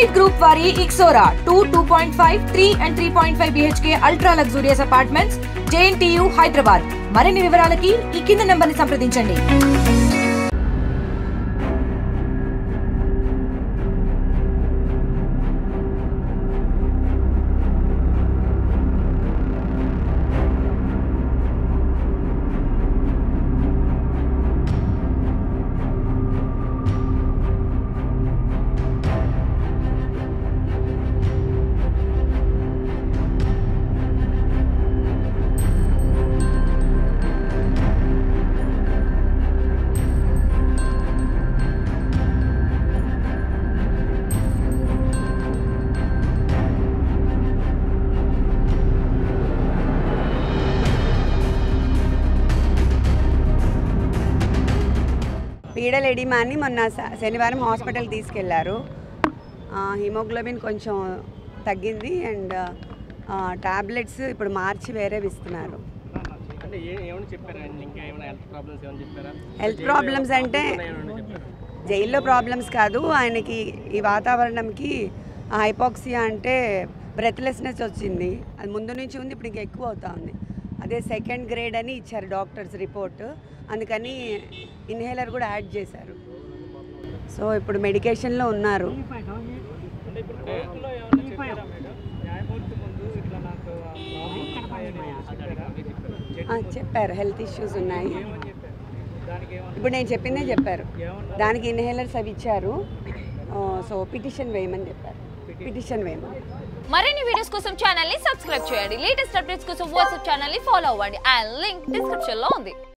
Elite Group vari Ixora 2.5, 3 and 3.5 BHK ultra luxurious apartments JNTU Hyderabad. మరిన్ని వివరాలకి ఈ కింద నంబర్ని సంప్రదించండి. పీడల ఎడిమాని మొన్న శనివారం హాస్పిటల్ తీసుకెళ్లారు. హిమోగ్లోబిన్ కొంచెం తగ్గింది అండ్ టాబ్లెట్స్ ఇప్పుడు మార్చి వేరే ఇస్తున్నారు. హెల్త్ ప్రాబ్లమ్స్ అంటే జైల్లో ప్రాబ్లమ్స్ కాదు, ఆయనకి ఈ వాతావరణంకి హైపాక్సియా అంటే బ్రెత్లెస్నెస్ వచ్చింది. అది ముందు నుంచి ఉంది, ఇప్పుడు ఇంకా ఎక్కువ అవుతా ఉంది. అదే 2nd గ్రేడ్ అని ఇచ్చారు డాక్టర్స్ రిపోర్ట్, అందుకని ఇన్హేలర్ కూడా యాడ్ చేశారు. సో ఇప్పుడు మెడికేషన్లో ఉన్నారు. చెప్పారు హెల్త్ ఇష్యూస్ ఉన్నాయి. ఇప్పుడు నేను చెప్పిందే చెప్పారు. దానికి ఇన్హేలర్స్ అవి ఇచ్చారు. సో పిటిషన్ వేయమని చెప్పారు. పిటిషన్ వేయమని. మరిన్ని వీడియోస్ కోసం ఛానల్ ని సబ్స్క్రైబ్ చేయండి. లేటెస్ట్ అప్డేట్స్ కోసం వాట్సాప్ ఛానల్ ని ఫాలో అవ్వండి. ఆ లింక్ డిస్క్రిప్షన్ లో ఉంది.